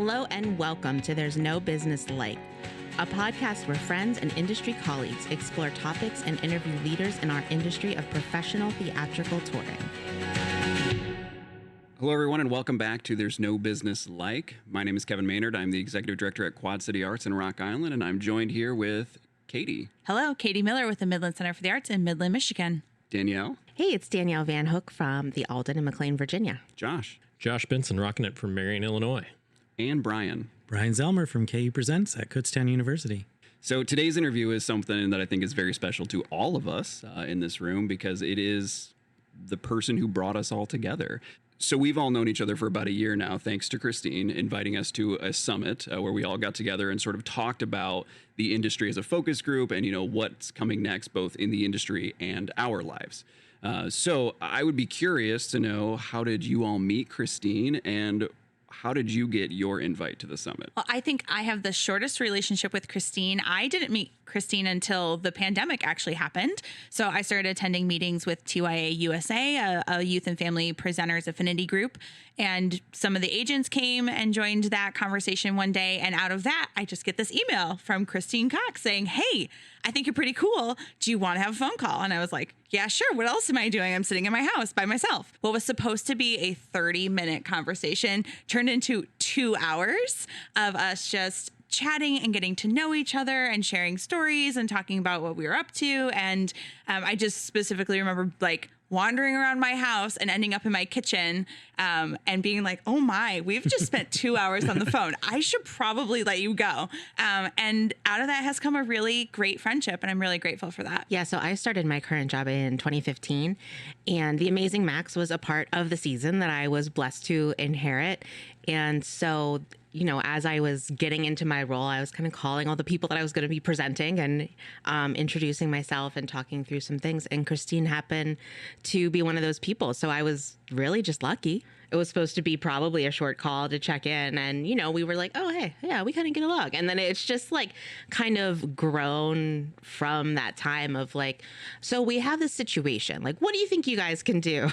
Hello and welcome to There's No Business Like, a podcast where friends and industry colleagues explore topics and interview leaders in our industry of professional theatrical touring. Hello, everyone, and welcome back to There's No Business Like. My name is Kevin Maynard. I'm the Executive Director at Quad City Arts in Rock Island, and I'm joined here with Katie. Hello, Katie Miller with the Midland Center for the Arts in Midland, Michigan. Danielle. Hey, it's Danielle Van Hook from the Alden in McLean, Virginia. Josh. Josh Benson, rocking it from Marion, Illinois. And Bryan. Bryan Zelmer from KU Presents at Kutztown University. So today's interview is something that I think is very special to all of us in this room because it is the person who brought us all together. So we've all known each other for about a year now, thanks to Christine inviting us to a summit where we all got together and sort of talked about the industry as a focus group and, what's coming next, both in the industry and our lives. So I would be curious to know, how did you all meet Christine and how did you get your invite to the summit? Well, I think I have the shortest relationship with Christine. I didn't meet Christine until the pandemic actually happened. So I started attending meetings with TYA USA, a youth and family presenters affinity group. And some of the agents came and joined that conversation one day. And out of that, I just get this email from Christine Cox saying, "Hey, I think you're pretty cool. Do you want to have a phone call?" And I was like, "Yeah, sure. What else am I doing? I'm sitting in my house by myself." What was supposed to be a 30-minute conversation turned into 2 hours of us just chatting and getting to know each other and sharing stories and talking about what we were up to. And I just specifically remember wandering around my house and ending up in my kitchen and being like, "Oh my, we've just spent 2 hours on the phone. I should probably let you go." And out of that has come a really great friendship, and I'm really grateful for that. Yeah, so I started my current job in 2015, and The Amazing Max was a part of the season that I was blessed to inherit. And so, as I was getting into my role, I was kind of calling all the people that I was going to be presenting and introducing myself and talking through some things. And Christine happened to be one of those people. So I was really just lucky. It was supposed to be probably a short call to check in. And, we were like, "Oh, hey, yeah, we kind of get along." And then it's just kind of grown from that time of so we have this situation. What do you think you guys can do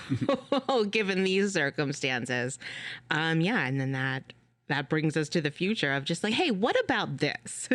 given these circumstances? Yeah. And then that brings us to the future of just hey, what about this?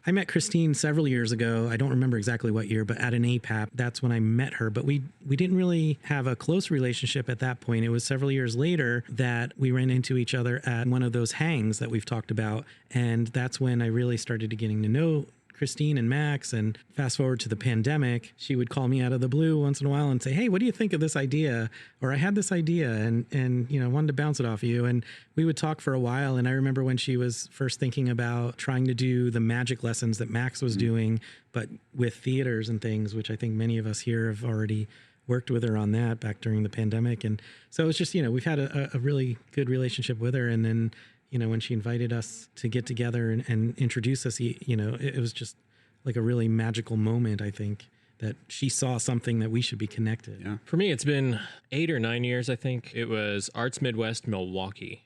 I met Christine several years ago. I don't remember exactly what year, but at an APAP, that's when I met her. But we didn't really have a close relationship at that point. It was several years later that we ran into each other at one of those hangs that we've talked about. And that's when I really started getting to know Christine and Max. And fast forward to the pandemic, she would call me out of the blue once in a while and say, "Hey, what do you think of this idea?" Or "I had this idea and wanted to bounce it off you." And we would talk for a while. And I remember when she was first thinking about trying to do the magic lessons that Max was doing, but with theaters and things, which I think many of us here have already worked with her on that back during the pandemic. And so it's just, we've had a really good relationship with her. And then when she invited us to get together and introduce us, it was just a really magical moment, I think, that she saw something that we should be connected. Yeah. For me, it's been 8 or 9 years, I think. It was Arts Midwest Milwaukee.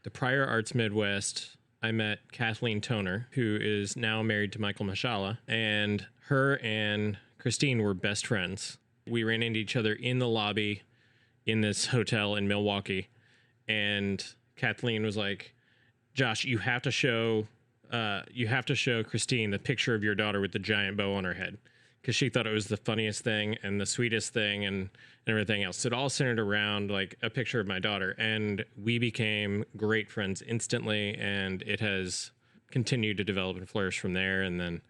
The prior Arts Midwest, I met Kathleen Toner, who is now married to Michael Mashala, and her and Christine were best friends. We ran into each other in the lobby in this hotel in Milwaukee, and Kathleen was like, "Josh, you have to show Christine the picture of your daughter with the giant bow on her head," because she thought it was the funniest thing and the sweetest thing and everything else. So it all centered around a picture of my daughter, and we became great friends instantly, and it has continued to develop and flourish from there. And then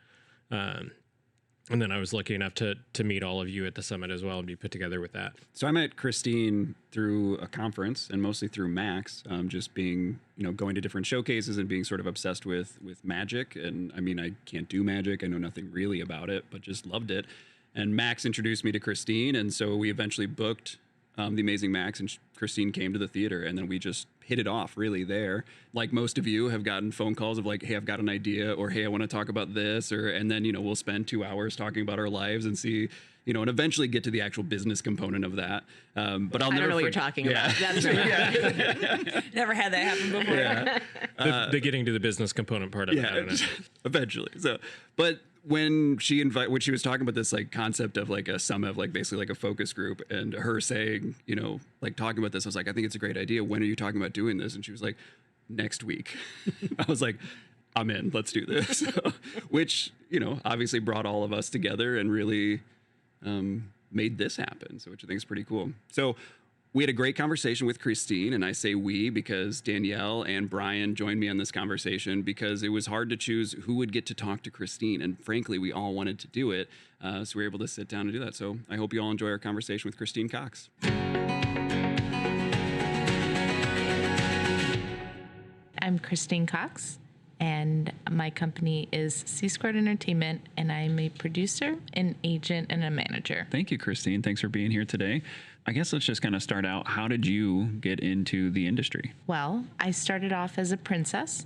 I was lucky enough to meet all of you at the summit as well and be put together with that. So I met Christine through a conference and mostly through Max, just being, going to different showcases and being sort of obsessed with magic. And I mean, I can't do magic. I know nothing really about it, but just loved it. And Max introduced me to Christine. And so we eventually booked The Amazing Max, and Christine came to the theater, and then we just hit it off really there. Like most of you have gotten phone calls of "Hey, I've got an idea," or "Hey, I want to talk about this," and then, we'll spend 2 hours talking about our lives and see, and eventually get to the actual business component of that. But I don't know what you're talking about. That's right. Never had that happen before. Yeah. The getting to the business component part of it. I don't know. Eventually. So, but when she was talking about this concept of a summit of basically a focus group, and her saying, talking about this, I was like, "I think it's a great idea. When are you talking about doing this?" And she was like, next week. I was like, I'm in, let's do this. Which, obviously brought all of us together and really made this happen. So, which I think is pretty cool. So we had a great conversation with Christine, and I say we because Danielle and Bryan joined me on this conversation because it was hard to choose who would get to talk to Christine. And frankly, we all wanted to do it. So we were able to sit down and do that. So I hope you all enjoy our conversation with Christine Cox. I'm Christine Cox, and my company is C Squared Entertainment, and I'm a producer, an agent, and a manager. Thank you, Christine. Thanks for being here today. I guess let's just kind of start out. How did you get into the industry? Well, I started off as a princess.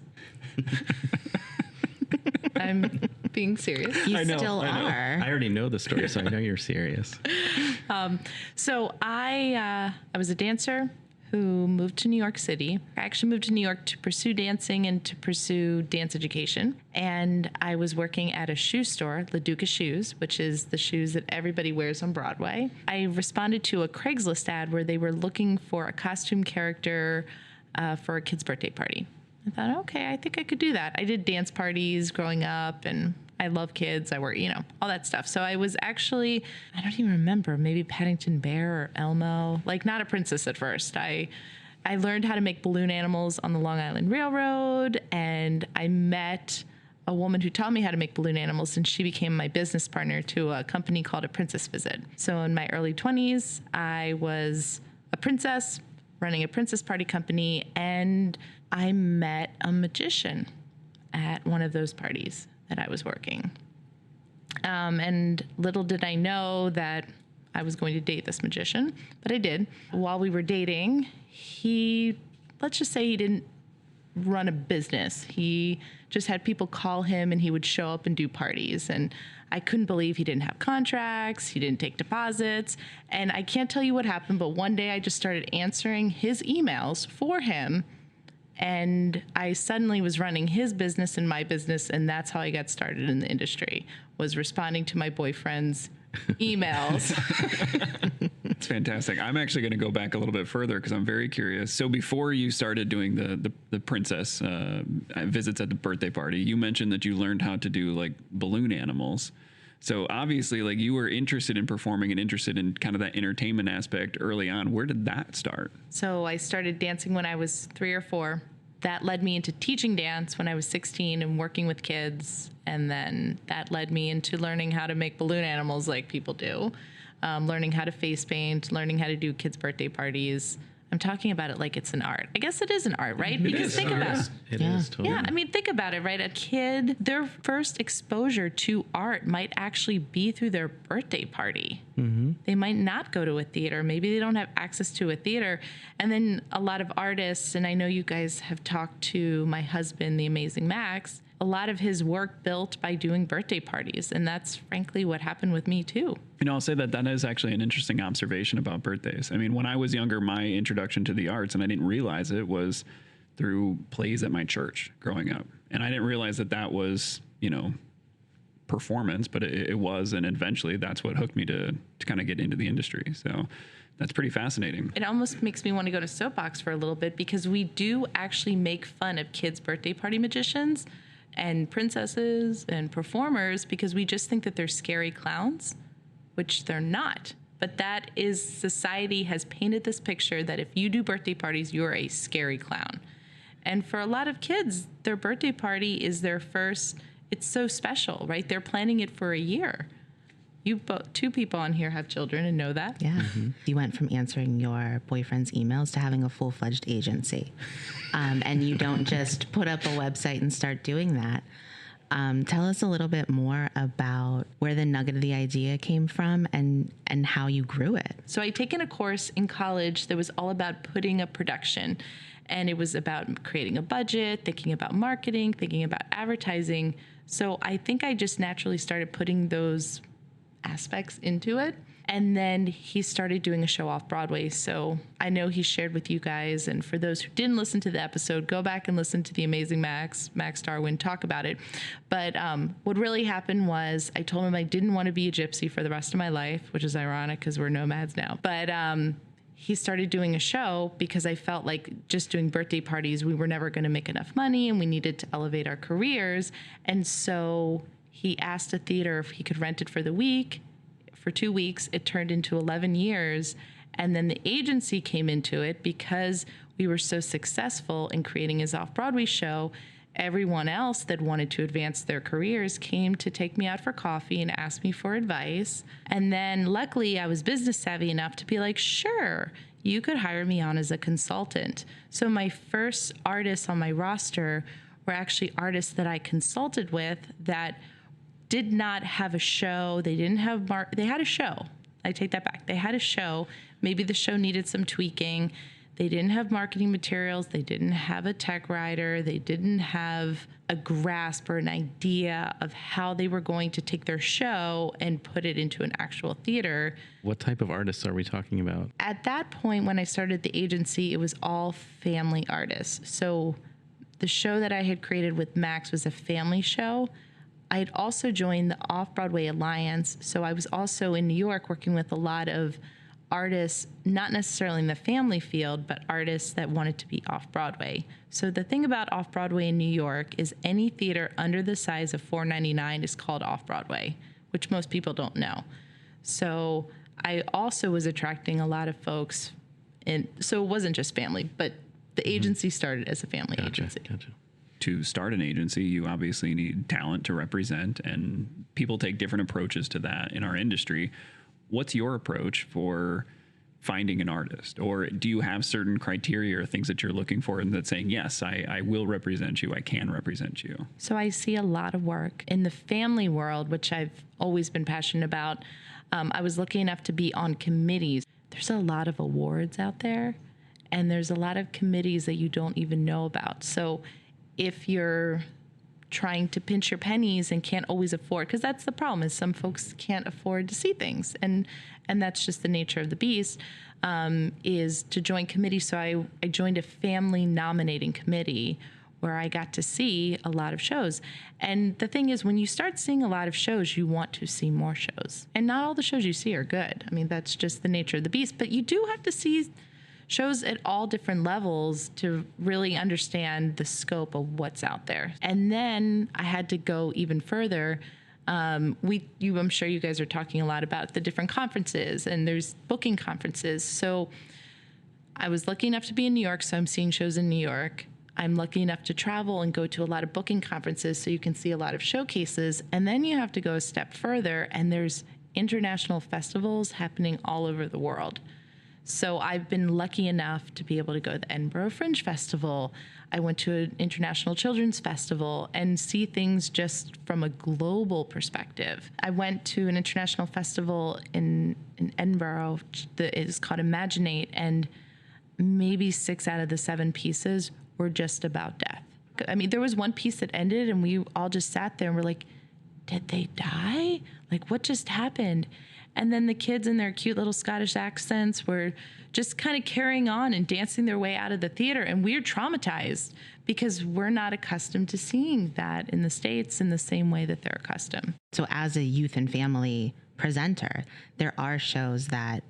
I'm being serious. You still are. I already know the story, so I know you're serious. So I was a dancer who moved to New York City. I actually moved to New York to pursue dancing and to pursue dance education. And I was working at a shoe store, LaDuca Shoes, which is the shoes that everybody wears on Broadway. I responded to a Craigslist ad where they were looking for a costume character for a kid's birthday party. I thought, okay, I think I could do that. I did dance parties growing up, and I love kids. I work, all that stuff. So I was actually, I don't even remember, maybe Paddington Bear or Elmo, like not a princess at first. I learned how to make balloon animals on the Long Island Railroad, and I met a woman who taught me how to make balloon animals, and she became my business partner to a company called A Princess Visit. So in my early 20s, I was a princess running a princess party company, and I met a magician at one of those parties that I was working. And little did I know that I was going to date this magician, but I did. While we were dating, let's just say he didn't run a business. He just had people call him, and he would show up and do parties. And I couldn't believe he didn't have contracts. He didn't take deposits. And I can't tell you what happened, but one day I just started answering his emails for him. And I suddenly was running his business and my business, and that's how I got started in the industry, was responding to my boyfriend's emails. That's fantastic. I'm actually going to go back a little bit further because I'm very curious. So before you started doing the princess visits at the birthday party, you mentioned that you learned how to do like balloon animals. So obviously, like, you were interested in performing and interested in kind of that entertainment aspect early on. Where did that start? So I started dancing when I was 3 or 4. That led me into teaching dance when I was 16 and working with kids. And then that led me into learning how to make balloon animals like people do, learning how to face paint, learning how to do kids' birthday parties. I'm talking about it like it's an art. I guess it is an art, right? Because think about it. It is totally. Yeah, I mean, think about it, right? A kid, their first exposure to art might actually be through their birthday party. Mm-hmm. They might not go to a theater. Maybe they don't have access to a theater. And then a lot of artists, and I know you guys have talked to my husband, the amazing Max, a lot of his work built by doing birthday parties. And that's frankly what happened with me too. I'll say that is actually an interesting observation about birthdays. I mean, when I was younger, my introduction to the arts, and I didn't realize it, was through plays at my church growing up. And I didn't realize that was, performance, but it was. And eventually that's what hooked me to kind of get into the industry. So that's pretty fascinating. It almost makes me want to go to Soapbox for a little bit, because we do actually make fun of kids' birthday party magicians and princesses and performers because we just think that they're scary clowns, which they're not. But that is, society has painted this picture that if you do birthday parties, you're a scary clown. And for a lot of kids, their birthday party is their first, it's so special, right? They're planning it for a year. Two people on here have children and know that. Yeah. Mm-hmm. You went from answering your boyfriend's emails to having a full-fledged agency. And you don't just put up a website and start doing that. Tell us a little bit more about where the nugget of the idea came from and how you grew it. So I'd taken a course in college that was all about putting a production. And it was about creating a budget, thinking about marketing, thinking about advertising. So I think I just naturally started putting those aspects into it. And then he started doing a show off Broadway. So I know he shared with you guys, and for those who didn't listen to the episode, go back and listen to the amazing Max Darwin, talk about it. But what really happened was I told him I didn't want to be a gypsy for the rest of my life, which is ironic because we're nomads now. But he started doing a show because I felt like just doing birthday parties, we were never going to make enough money and we needed to elevate our careers. And so he asked a theater if he could rent it for the week. For 2 weeks, it turned into 11 years. And then the agency came into it because we were so successful in creating his off-Broadway show. Everyone else that wanted to advance their careers came to take me out for coffee and ask me for advice. And then luckily I was business savvy enough to be like, sure, you could hire me on as a consultant. So my first artists on my roster were actually artists that I consulted with that did not have a show. They didn't have, they had a show. I take that back. They had a show. Maybe the show needed some tweaking. They didn't have marketing materials. They didn't have a tech writer. They didn't have a grasp or an idea of how they were going to take their show and put it into an actual theater. What type of artists are we talking about? At that point, when I started the agency, it was all family artists. So the show that I had created with Max was a family show. I had also joined the Off-Broadway Alliance. So I was also in New York working with a lot of artists, not necessarily in the family field, but artists that wanted to be off-Broadway. So the thing about off-Broadway in New York is any theater under the size of $4.99 is called off-Broadway, which most people don't know. So I also was attracting a lot of folks, and so it wasn't just family, but the agency started as a family agency. Gotcha. To start an agency, you obviously need talent to represent, and people take different approaches to that in our industry. What's your approach for finding an artist? Or do you have certain criteria or things that you're looking for and that's saying, yes, I will represent you, I can represent you? So I see a lot of work in the family world, which I've always been passionate about. I was lucky enough to be on committees. There's a lot of awards out there, and there's a lot of committees that you don't even know about. So if you're trying to pinch your pennies and can't always afford, because that's the problem, is some folks can't afford to see things, and that's just the nature of the beast, is to join committees. So I joined a family nominating committee where I got to see a lot of shows. And the thing is, when you start seeing a lot of shows, you want to see more shows. And not all the shows you see are good. I mean, that's just the nature of the beast, but you do have to see shows at all different levels to really understand the scope of what's out there. And then I had to go even further. I'm sure you guys are talking a lot about the different conferences, and there's booking conferences. So I was lucky enough to be in New York, so I'm seeing shows in New York. I'm lucky enough to travel and go to a lot of booking conferences, so you can see a lot of showcases. And then you have to go a step further, and there's international festivals happening all over the world. So I've been lucky enough to be able to go to the Edinburgh Fringe Festival. I went to an International Children's Festival and see things just from a global perspective. I went to an international festival in Edinburgh that is called Imaginate, and maybe 6 out of the 7 pieces were just about death. I mean, there was one piece that ended and we all just sat there and were like, did they die? Like, what just happened? And then the kids in their cute little Scottish accents were just kind of carrying on and dancing their way out of the theater. And we're traumatized because we're not accustomed to seeing that in the States in the same way that they're accustomed. So as a youth and family presenter, there are shows that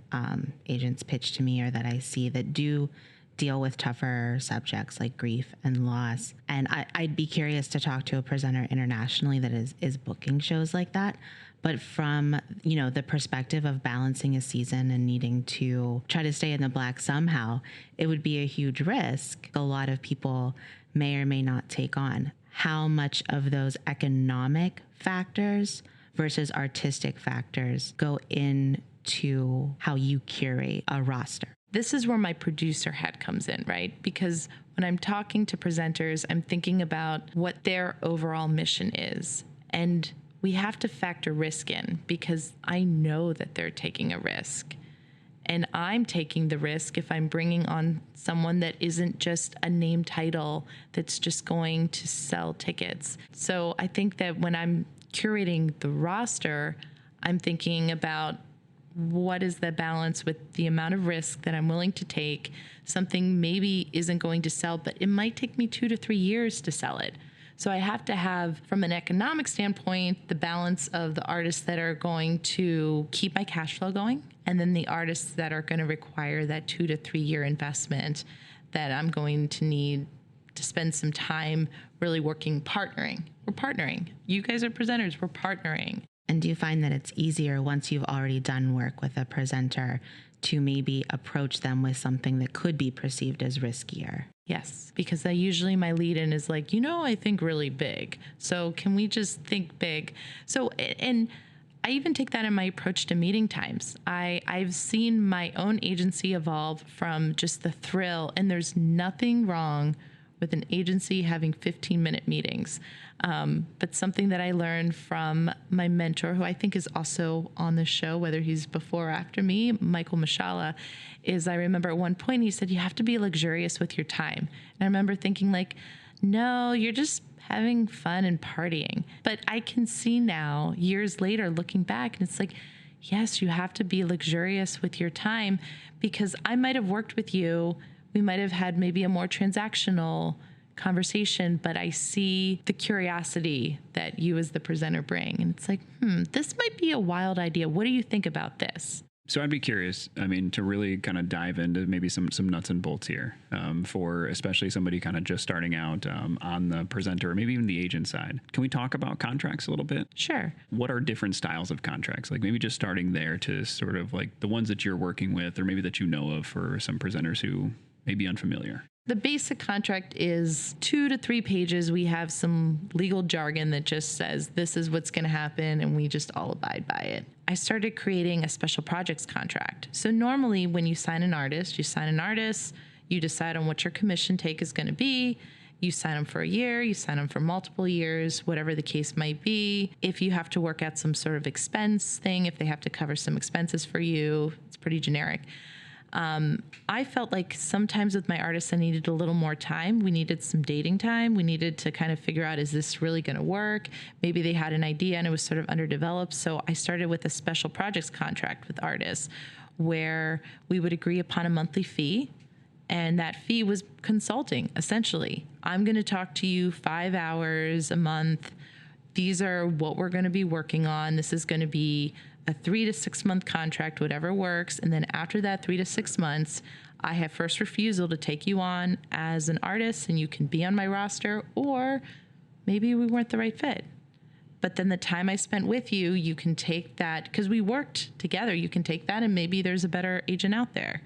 agents pitch to me or that I see that do deal with tougher subjects like grief and loss. And I'd be curious to talk to a presenter internationally that is booking shows like that. But from, the perspective of balancing a season and needing to try to stay in the black somehow, it would be a huge risk. A lot of people may or may not take on. How much of those economic factors versus artistic factors go into how you curate a roster? This is where my producer hat comes in, right? Because when I'm talking to presenters, I'm thinking about what their overall mission is. And we have to factor risk in because I know that they're taking a risk. And I'm taking the risk if I'm bringing on someone that isn't just a name title that's just going to sell tickets. So I think that when I'm curating the roster, I'm thinking about what is the balance with the amount of risk that I'm willing to take. Something maybe isn't going to sell, but it might take me 2 to 3 years to sell it. So I have to have, from an economic standpoint, the balance of the artists that are going to keep my cash flow going and then the artists that are going to require that 2 to 3 year investment that I'm going to need to spend some time really partnering. We're partnering. You guys are presenters. We're partnering. And do you find that it's easier once you've already done work with a presenter to maybe approach them with something that could be perceived as riskier? Yes, because my lead in is like, I think really big. So can we just think big? So, and I even take that in my approach to meeting times. I've seen my own agency evolve from just the thrill, and there's nothing wrong with an agency having 15-minute meetings. But something that I learned from my mentor, who I think is also on the show, whether he's before or after me, Michael Mashala, is I remember at one point he said, you have to be luxurious with your time. And I remember thinking like, no, you're just having fun and partying. But I can see now, years later, looking back, and it's like, yes, you have to be luxurious with your time, because I might have worked with you. We might have had maybe a more transactional conversation, but I see the curiosity that you as the presenter bring. And it's like, this might be a wild idea. What do you think about this? So I'd be curious, to really kind of dive into maybe some nuts and bolts here for especially somebody kind of just starting out on the presenter or maybe even the agent side. Can we talk about contracts a little bit? Sure. What are different styles of contracts? Like maybe just starting there to sort of like the ones that you're working with or maybe that you know of for some presenters who may be unfamiliar. The basic contract is 2 to 3 pages. We have some legal jargon that just says this is what's going to happen, and we just all abide by it. I started creating a special projects contract. So normally when you sign an artist, you decide on what your commission take is going to be. You sign them for a year, you sign them for multiple years, whatever the case might be. If you have to work out some sort of expense thing, if they have to cover some expenses for you, it's pretty generic. I felt like sometimes with my artists, I needed a little more time. We needed some dating time. We needed to kind of figure out, is this really going to work? Maybe they had an idea and it was sort of underdeveloped. So I started with a special projects contract with artists where we would agree upon a monthly fee. And that fee was consulting, essentially. I'm going to talk to you 5 hours a month. These are what we're going to be working on. This is going to be a 3 to 6 month contract, whatever works. And then after that 3 to 6 months, I have first refusal to take you on as an artist and you can be on my roster, or maybe we weren't the right fit. But then the time I spent with you, you can take that, because we worked together, you can take that and maybe there's a better agent out there.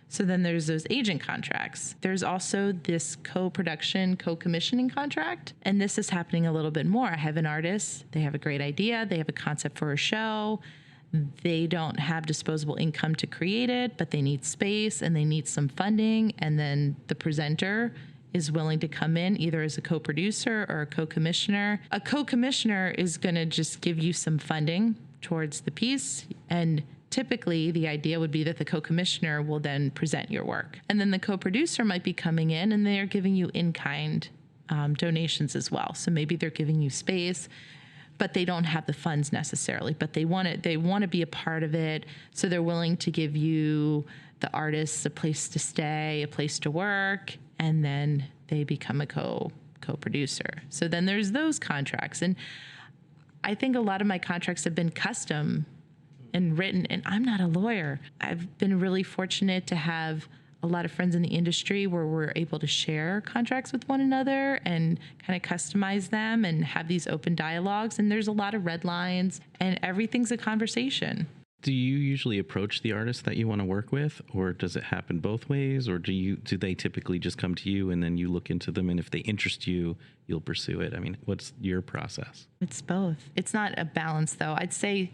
So then there's those agent contracts. There's also this co-production, co-commissioning contract. And this is happening a little bit more. I have an artist, they have a great idea, they have a concept for a show. They don't have disposable income to create it, but they need space and they need some funding. And then the presenter is willing to come in either as a co-producer or a co-commissioner. A co-commissioner is gonna just give you some funding towards the piece, and typically, the idea would be that the co-commissioner will then present your work. And then the co-producer might be coming in and they're giving you in-kind donations as well. So maybe they're giving you space, but they don't have the funds necessarily, but they want to be a part of it. So they're willing to give you, the artists, a place to stay, a place to work, and then they become a co-producer. So then there's those contracts. And I think a lot of my contracts have been custom and written, and I'm not a lawyer. I've been really fortunate to have a lot of friends in the industry where we're able to share contracts with one another and kind of customize them and have these open dialogues. And there's a lot of red lines and everything's a conversation. Do you usually approach the artist that you want to work with, or does it happen both ways? Or do they typically just come to you and then you look into them, and if they interest you, you'll pursue it? I mean, what's your process? It's both. It's not a balance though. I'd say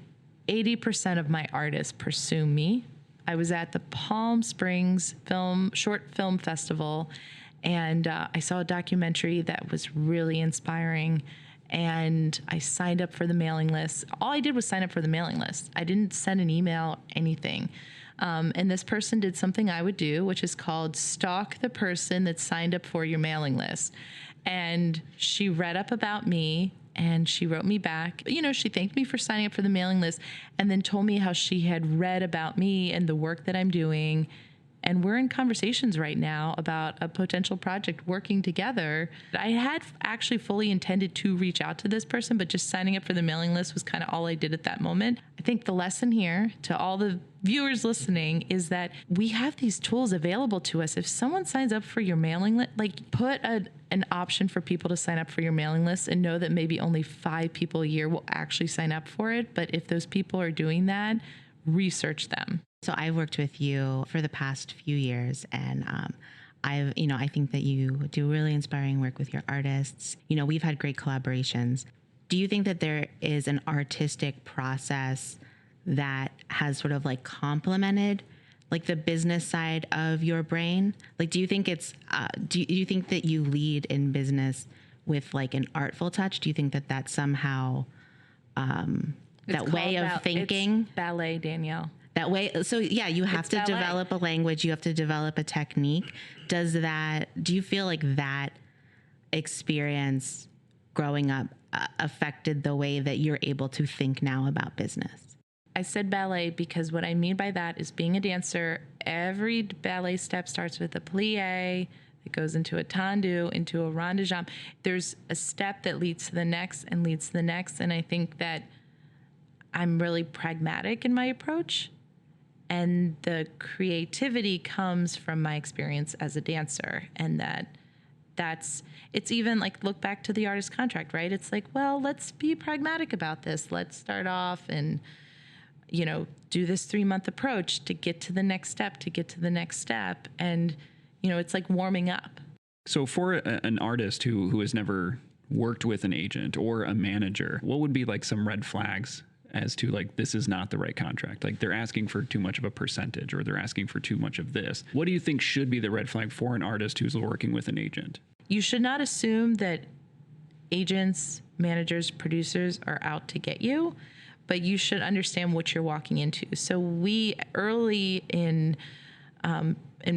80% of my artists pursue me. I was at the Palm Springs Short Film Festival, and I saw a documentary that was really inspiring, and I signed up for the mailing list. All I did was sign up for the mailing list. I didn't send an email, anything. And this person did something I would do, which is called stalk the person that signed up for your mailing list. And she read up about me, and she wrote me back. She thanked me for signing up for the mailing list and then told me how she had read about me and the work that I'm doing And we're in conversations right now about a potential project working together. I had actually fully intended to reach out to this person, but just signing up for the mailing list was kind of all I did at that moment. I think the lesson here to all the viewers listening is that we have these tools available to us. If someone signs up for your mailing list, like put an option for people to sign up for your mailing list and know that maybe only 5 people a year will actually sign up for it. But if those people are doing that, research them. So I've worked with you for the past few years, and I think that you do really inspiring work with your artists. We've had great collaborations. Do you think that there is an artistic process that has sort of like complemented like the business side of your brain? Like, do you think do you think that you lead in business with like an artful touch? Do you think that that's somehow that way of thinking? It's ballet, Danielle. That way, so yeah, you have to develop a language, you have to develop a technique. Do you feel like that experience growing up affected the way that you're able to think now about business? I said ballet because what I mean by that is being a dancer, every ballet step starts with a plie, it goes into a tendu, into a rond de jambe. There's a step that leads to the next and leads to the next. And I think that I'm really pragmatic in my approach. And the creativity comes from my experience as a dancer. And it's even like, look back to the artist contract, right? It's like, well, let's be pragmatic about this. Let's start off and, do this 3-month approach to get to the next step, And, it's like warming up. So for an artist who has never worked with an agent or a manager, what would be like some red flags as to like, this is not the right contract? Like they're asking for too much of a percentage or they're asking for too much of this. What do you think should be the red flag for an artist who's working with an agent? You should not assume that agents, managers, producers are out to get you, but you should understand what you're walking into. So we early in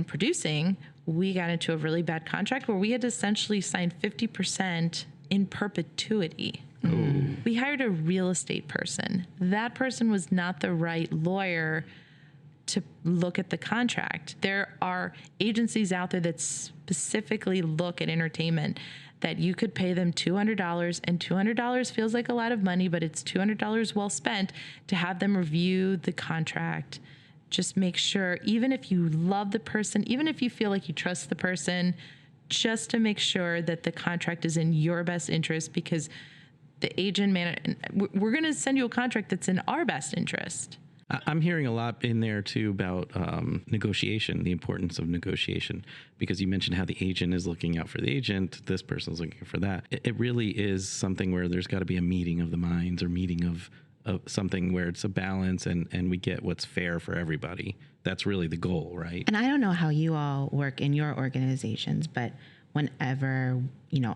producing, we got into a really bad contract where we had to essentially sign 50% in perpetuity. Ooh. We hired a real estate person. That person was not the right lawyer to look at the contract. There are agencies out there that specifically look at entertainment that you could pay them $200, and $200 feels like a lot of money, but it's $200 well spent to have them review the contract. Just make sure, even if you love the person, even if you feel like you trust the person, just to make sure that the contract is in your best interest, because the agent we're going to send you a contract that's in our best interest. I'm hearing a lot in there too about negotiation, the importance of negotiation, because you mentioned how the agent is looking out for the agent, this person's looking for that. It really is something where there's got to be a meeting of the minds, or meeting of something where it's a balance and we get what's fair for everybody. That's really the goal, right? And I don't know how you all work in your organizations, but whenever,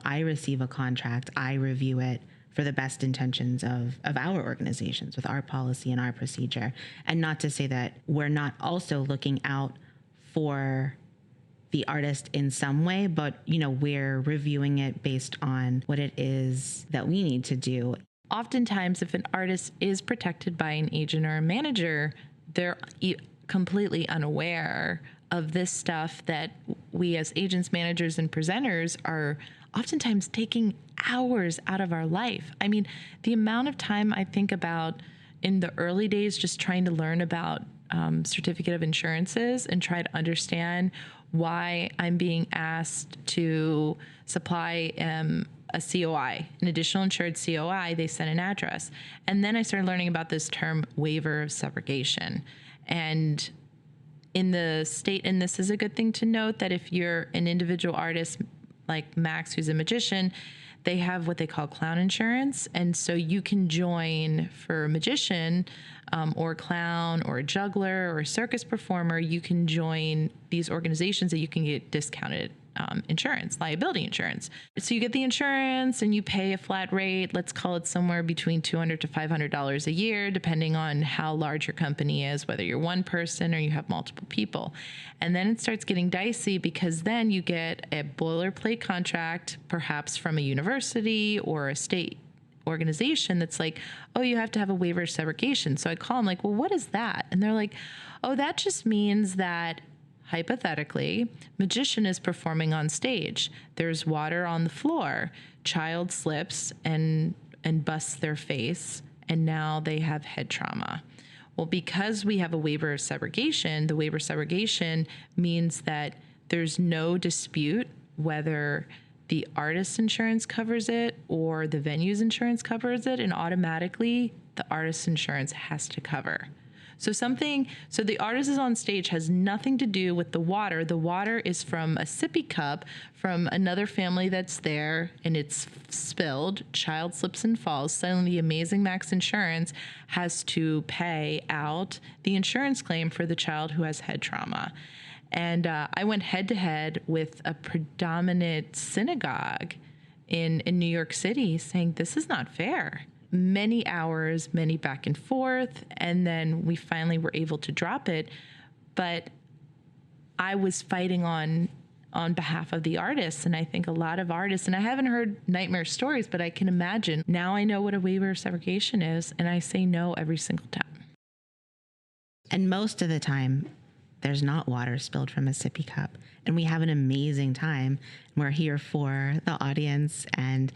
I receive a contract, I review it for the best intentions of our organizations with our policy and our procedure. And not to say that we're not also looking out for the artist in some way, but, we're reviewing it based on what it is that we need to do. Oftentimes, if an artist is protected by an agent or a manager, they're completely unaware of this stuff that we as agents, managers, and presenters are oftentimes taking hours out of our life. I mean, the amount of time I think about in the early days just trying to learn about certificate of insurances and try to understand why I'm being asked to supply a COI, an additional insured COI. They sent an address. And then I started learning about this term waiver of subrogation. And in the state, and this is a good thing to note, that if you're an individual artist like Max, who's a magician, they have what they call clown insurance. And so you can join for a magician or a clown or a juggler or a circus performer, you can join these organizations that you can get discounted insurance, liability insurance. So you get the insurance and you pay a flat rate. Let's call it somewhere between $200 to $500 a year, depending on how large your company is, whether you're one person or you have multiple people. And then it starts getting dicey, because then you get a boilerplate contract, perhaps from a university or a state organization that's like, oh, you have to have a waiver of subrogation. So I call them like, well, what is that? And they're like, oh, that just means that hypothetically, magician is performing on stage. There's water on the floor. Child slips and busts their face, and now they have head trauma. Well, because we have a waiver of subrogation, the waiver of subrogation means that there's no dispute whether the artist's insurance covers it or the venue's insurance covers it, and automatically the artist's insurance has to cover. So the artist is on stage has nothing to do with the water. The water is from a sippy cup from another family that's there, and it's spilled. Child slips and falls. Suddenly, the Amazing Max Insurance has to pay out the insurance claim for the child who has head trauma. And I went head to head with a predominant synagogue in New York City saying, this is not fair. Many hours, many back and forth, and then we finally were able to drop it. But I was fighting on behalf of the artists, and I think a lot of artists, and I haven't heard nightmare stories, but I can imagine. Now I know what a waiver of subrogation is, and I say no every single time. And most of the time, there's not water spilled from a sippy cup. And we have an amazing time. We're here for the audience, and,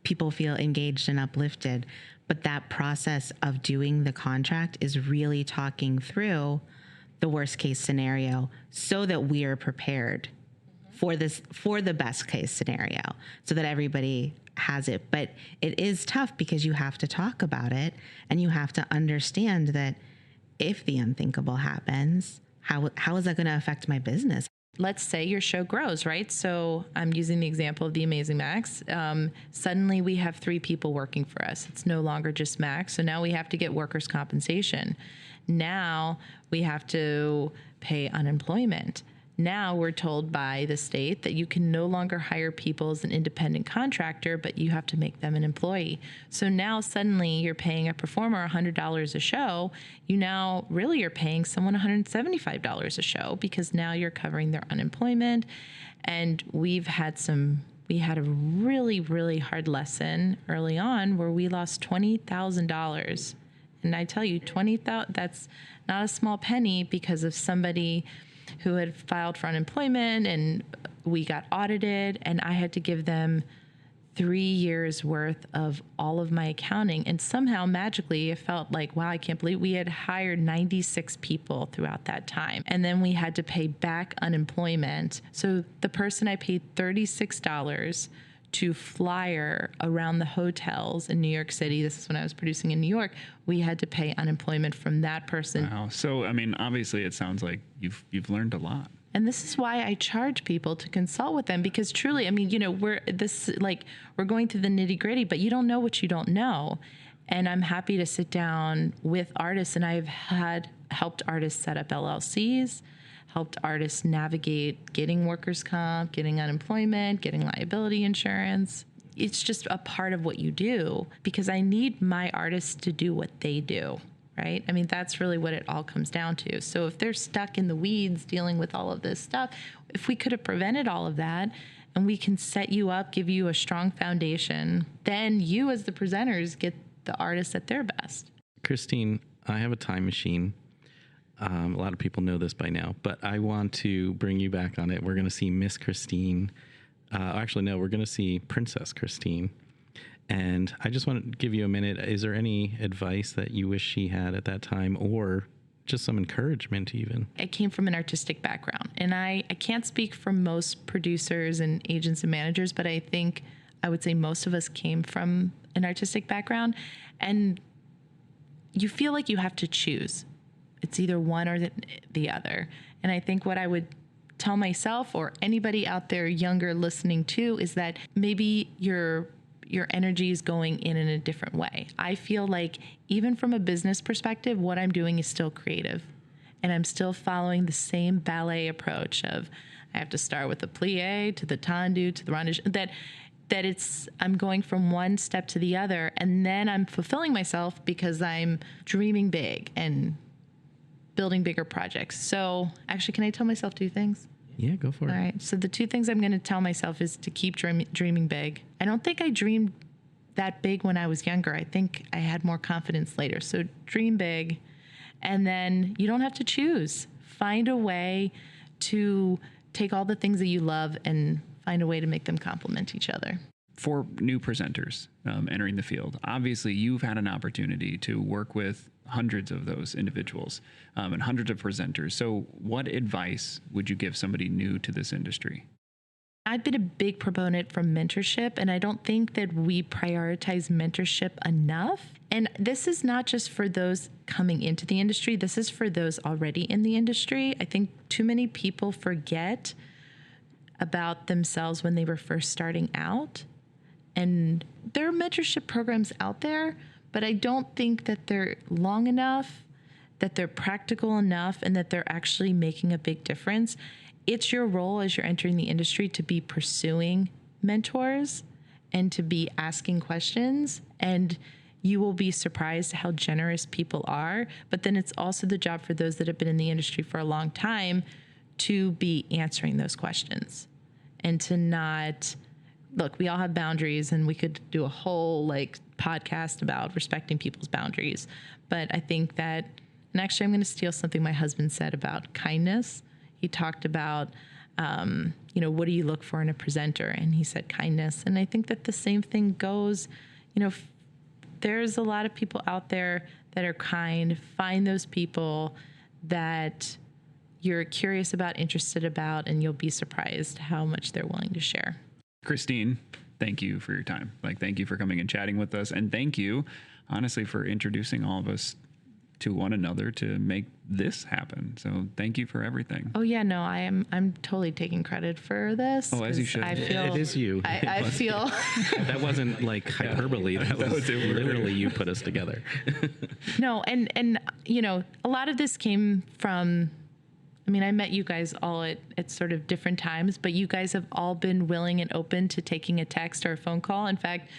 people feel engaged and uplifted. But that process of doing the contract is really talking through the worst case scenario so that we are prepared for the best case scenario, so that everybody has it. But it is tough because you have to talk about it, and you have to understand that if the unthinkable happens, how is that going to affect my business? Let's say your show grows, right? So I'm using the example of the Amazing Max. Suddenly we have 3 people working for us. It's no longer just Max. So now we have to get workers' compensation. Now we have to pay unemployment. Now we're told by the state that you can no longer hire people as an independent contractor, but you have to make them an employee. So now suddenly you're paying a performer $100 a show. You now really are paying someone $175 a show because now you're covering their unemployment. And we had a really, really hard lesson early on where we lost $20,000. And I tell you, $20,000, that's not a small penny because of somebody who had filed for unemployment, and we got audited, and I had to give them 3 years worth of all of my accounting. And somehow magically it felt like, wow, I can't believe we had hired 96 people throughout that time. And then we had to pay back unemployment. So the person I paid $36 to flyer around the hotels in New York City, this is when I was producing in New York, we had to pay unemployment from that person. Wow. So, obviously it sounds like you've learned a lot. And this is why I charge people to consult with them, because truly, we're going through the nitty gritty, but you don't know what you don't know. And I'm happy to sit down with artists, and I've helped artists set up LLCs, helped artists navigate getting workers' comp, getting unemployment, getting liability insurance. It's just a part of what you do, because I need my artists to do what they do, right? That's really what it all comes down to. So if they're stuck in the weeds dealing with all of this stuff, if we could have prevented all of that, and we can set you up, give you a strong foundation, then you as the presenters get the artists at their best. Christine, I have a time machine. A lot of people know this by now, but I want to bring you back on it. We're going to see Miss Christine. Actually, no, we're going to see Princess Christine. And I just want to give you a minute. Is there any advice that you wish she had at that time, or just some encouragement even? I came from an artistic background, and I can't speak for most producers and agents and managers, but I think I would say most of us came from an artistic background, and you feel like you have to choose. It's either one or the other. And I think what I would tell myself, or anybody out there younger listening too, is that maybe your energy is going in a different way. I feel like even from a business perspective, what I'm doing is still creative. And I'm still following the same ballet approach of I have to start with the plie to the tendu to the ronde, that I'm going from one step to the other, and then I'm fulfilling myself because I'm dreaming big and building bigger projects. So actually, can I tell myself 2 things? Yeah, go for it. All right. So the 2 things I'm going to tell myself is to keep dreaming big. I don't think I dreamed that big when I was younger. I think I had more confidence later. So dream big. And then you don't have to choose. find a way to take all the things that you love and find a way to make them complement each other. For new presenters entering the field, obviously you've had an opportunity to work with hundreds of those individuals and hundreds of presenters. So what advice would you give somebody new to this industry? I've been a big proponent for mentorship, and I don't think that we prioritize mentorship enough. And this is not just for those coming into the industry. This is for those already in the industry. I think too many people forget about themselves when they were first starting out. And there are mentorship programs out there, but I don't think that they're long enough, that they're practical enough, and that they're actually making a big difference. It's your role as you're entering the industry to be pursuing mentors and to be asking questions, and you will be surprised how generous people are. But then it's also the job for those that have been in the industry for a long time to be answering those questions and to not look. We all have boundaries, and we could do a whole podcast about respecting people's boundaries. But I think that, and actually I'm going to steal something my husband said about kindness. He talked about, what do you look for in a presenter? And he said kindness. And I think that the same thing goes, there's a lot of people out there that are kind. Find those people that you're curious about, interested about, and you'll be surprised how much they're willing to share. Christine, thank you for your time. Thank you for coming and chatting with us. And thank you, honestly, for introducing all of us to one another to make this happen. So thank you for everything. Oh yeah, no, I'm totally taking credit for this. Oh, as you should. I feel It is you. I feel That wasn't hyperbole. That was literally you put us together. no, and a lot of this came from. I met you guys all at sort of different times, but you guys have all been willing and open to taking a text or a phone call. In fact,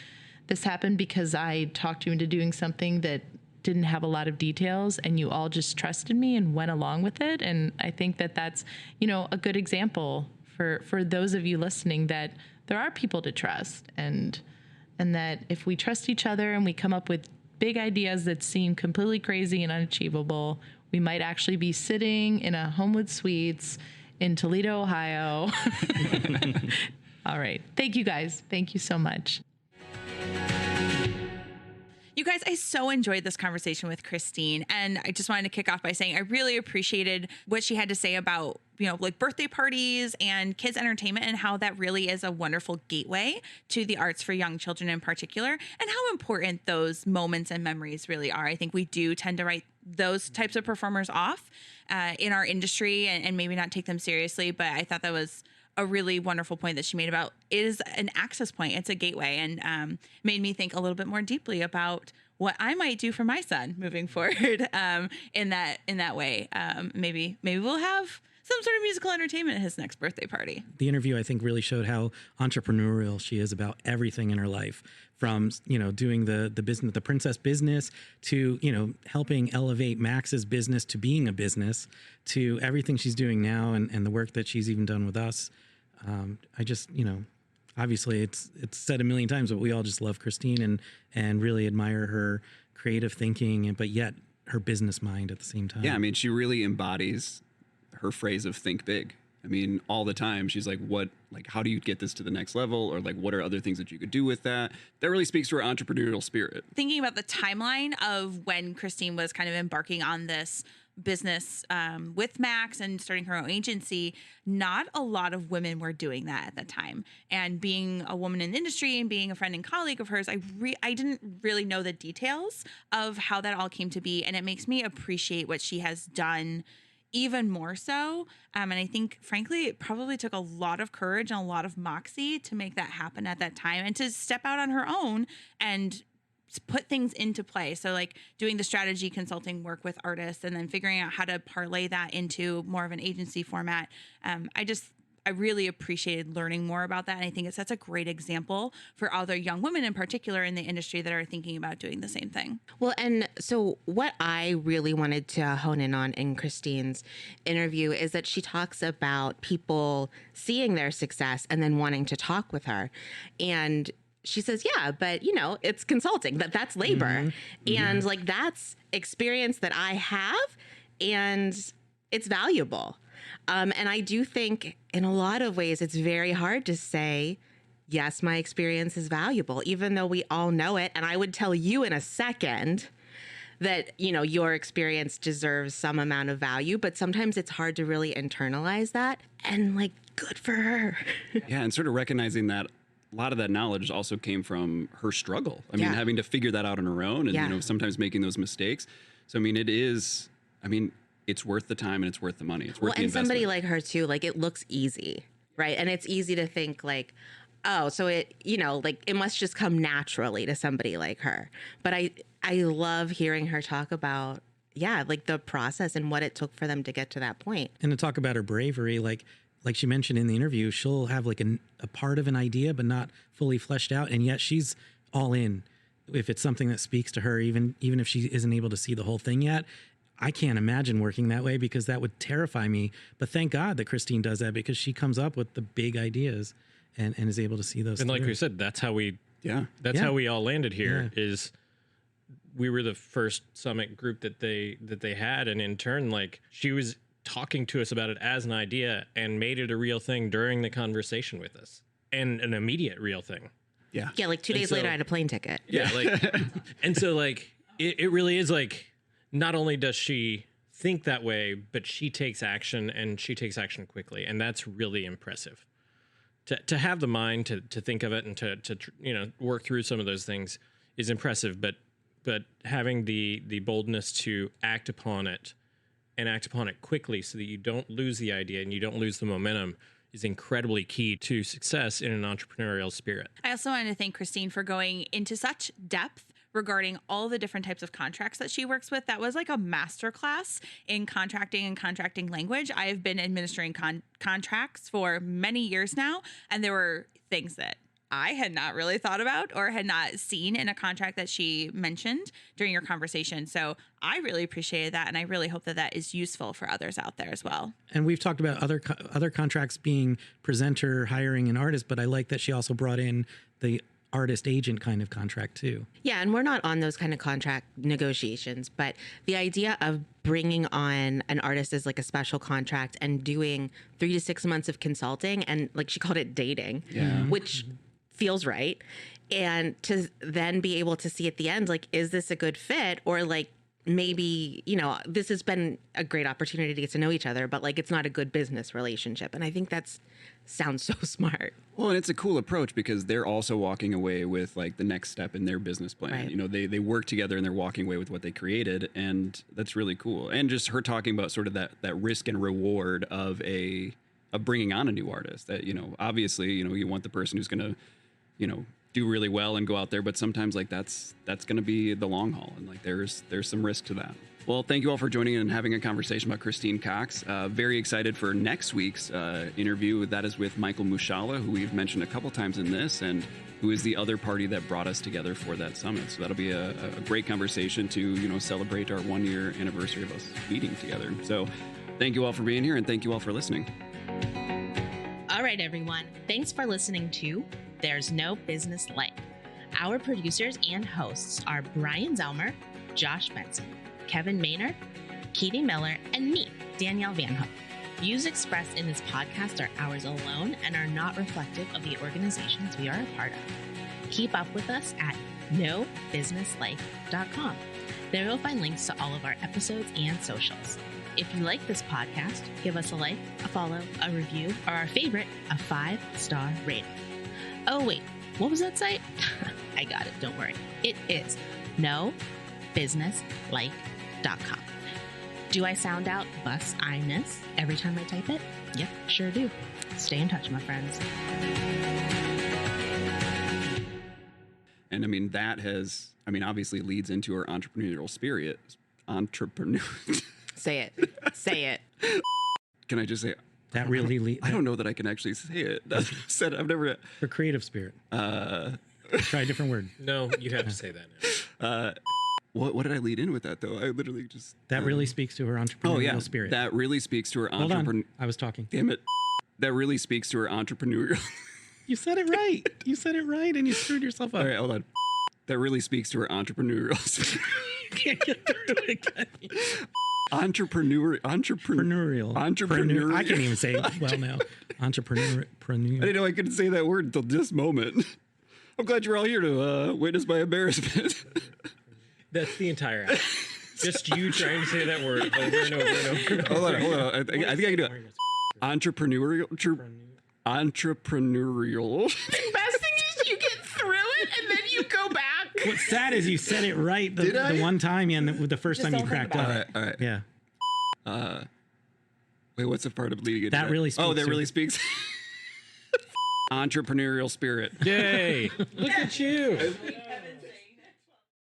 this happened because I talked you into doing something that didn't have a lot of details, and you all just trusted me and went along with it. And I think that that's, a good example for those of you listening, that there are people to trust, and that if we trust each other and we come up with big ideas that seem completely crazy and unachievable, we might actually be sitting in a Homewood Suites in Toledo, Ohio. All right. Thank you guys. Thank you so much. You guys, I so enjoyed this conversation with Christine, and I just wanted to kick off by saying I really appreciated what she had to say about, birthday parties and kids entertainment, and how that really is a wonderful gateway to the arts for young children in particular, and how important those moments and memories really are. I think we do tend to write those types of performers off in our industry and maybe not take them seriously, but I thought that was a really wonderful point that she made about it is an access point. It's a gateway, and made me think a little bit more deeply about what I might do for my son moving forward in that way. Maybe we'll have some sort of musical entertainment at his next birthday party. The interview, I think, really showed how entrepreneurial she is about everything in her life, from, doing the business, the princess business, to, helping elevate Max's business to being a business, to everything she's doing now, and the work that she's even done with us. I just, obviously it's said a million times, but we all just love Christine and really admire her creative thinking, but yet her business mind at the same time. Yeah, she really embodies her phrase of think big. All the time she's like, how do you get this to the next level? Or what are other things that you could do with that? That really speaks to her entrepreneurial spirit. Thinking about the timeline of when Christine was kind of embarking on this business with Max and starting her own agency, not a lot of women were doing that at the time. And being a woman in the industry and being a friend and colleague of hers, I didn't really know the details of how that all came to be. And it makes me appreciate what she has done even more so. And I think, frankly, it probably took a lot of courage and a lot of moxie to make that happen at that time and to step out on her own and put things into play. So doing the strategy consulting work with artists and then figuring out how to parlay that into more of an agency format. I really appreciated learning more about that. And I think it sets a great example for other young women in particular in the industry that are thinking about doing the same thing. Well, and so what I really wanted to hone in on in Christine's interview is that she talks about people seeing their success and then wanting to talk with her. And she says, yeah, but it's consulting, that's labor. Mm-hmm. And that's experience that I have. And it's valuable. And I do think in a lot of ways, it's very hard to say, yes, my experience is valuable, even though we all know it. And I would tell you in a second that, you know, your experience deserves some amount of value, but sometimes it's hard to really internalize that. And like, good for her. Yeah, and sort of recognizing that a lot of that knowledge also came from her struggle. I mean, Yeah. having to figure that out on her own and, Yeah. you know, sometimes making those mistakes. So, I mean, it's worth the time and it's worth the money. It's worth the And investment. somebody like her too, like it looks easy, right? And it's easy to think like, oh, so it, you know, like it must just come naturally to somebody like her. But I love hearing her talk about, yeah, like the process and what it took for them to get to that point. And to talk about her bravery, like she mentioned in the interview, she'll have like a part of an idea, but not fully fleshed out. And yet she's all in if it's something that speaks to her, even if she isn't able to see the whole thing yet. I can't imagine working that way because that would terrify me. But thank God that Christine does that because she comes up with the big ideas and is able to see those. And like through. we said, that's how we Yeah. that's Yeah. how we all landed here. Yeah. Is we were the first summit group that they had, and in turn, like she was talking to us about it as an idea and made it a real thing during the conversation with us, and an immediate real thing. Yeah. Yeah, like 2 days so- later, I had a plane ticket. Yeah, like, and so like it really is like not only does she think that way, but she takes action, and she takes action quickly, and that's really impressive. To have the mind to think of it and to you know work through some of those things is impressive, but having the boldness to act upon it and act upon it quickly so that you don't lose the idea and you don't lose the momentum is incredibly key to success in an entrepreneurial spirit. I also wanted to thank Christine for going into such depth regarding all the different types of contracts that she works with. That was like a masterclass in contracting and contracting language. I have been administering contracts for many years now, and there were things that I had not really thought about or had not seen in a contract that she mentioned during your conversation. So I really appreciated that, and I really hope that that is useful for others out there as well. And we've talked about other contracts being presenter, hiring an artist, but I like that she also brought in the artist agent kind of contract too. Yeah, and we're not on those kind of contract negotiations, but the idea of bringing on an artist as like a special contract and doing 3 to 6 months of consulting, and like she called it dating, which feels right. And to then be able to see at the end, like, is this a good fit? Or like, maybe, you know, this has been a great opportunity to get to know each other, but like, it's not a good business relationship. And I think that's sounds so smart. Well, and it's a cool approach because they're also walking away with like the next step in their business plan. Right. You know, they work together and they're walking away with what they created, and that's really cool. And just her talking about sort of that risk and reward of bringing on a new artist. That, you know, obviously, you know, you want the person who's going to, you know, do really well and go out there, but sometimes like that's going to be the long haul, and like there's some risk to that. Well, thank you all for joining in and having a conversation about Christine Cox. Very excited for next week's interview. That is with Michael Mushala, who we've mentioned a couple times in this, and who is the other party that brought us together for that summit. So that'll be a great conversation to, you know, celebrate our 1-year anniversary of us meeting together. So thank you all for being here, and thank you all for listening. All right, everyone. Thanks for listening to There's No Business Like. Our producers and hosts are Bryan Zelmer, Josh Benson, Kevin Maynard, Katie Miller, and me, Danielle Van Hook. Views expressed in this podcast are ours alone and are not reflective of the organizations we are a part of. Keep up with us at nobusinesslike.com. There you'll find links to all of our episodes and socials. If you like this podcast, give us a like, a follow, a review, or our favorite, a 5-star rating. Oh, wait, what was that site? I got it, don't worry. It is nobusinesslike.com. Do I sound out bus-I-ness every time I type it? Yep, sure do. Stay in touch, my friends. And I mean, obviously leads into our entrepreneurial spirit. Say it. Say it. Can I just say, That really I don't know that I can actually say it. That's what I've said. I've never. for creative spirit. Try a different word. No, you have to say that now. What did I lead in with that though? I literally just. That really speaks to her entrepreneurial spirit. That really speaks to her Hold on, I was talking. Damn it. That really speaks to her entrepreneurial. You said it right. You said it right, and you screwed yourself up. All right, hold on. That really speaks to her entrepreneurial spirit. You can't get through it again. Entrepreneurial. I can't even say it well now. Entrepreneur. I didn't know I could say that word until this moment. I'm glad you're all here to witness my embarrassment. That's the entire act. Just you trying to say that word over and over and over. And over. Hold on. I think I can do it. Entrepreneurial. Entrepreneurial. Best thing is you get through it and then you go back. What's sad is you said it right the one time, and the first time you don't think cracked about up. All right. Yeah. Wait, what's the part of leading it? That really speaks Oh, that to really it. speaks. Entrepreneurial spirit. Yay! Look at you.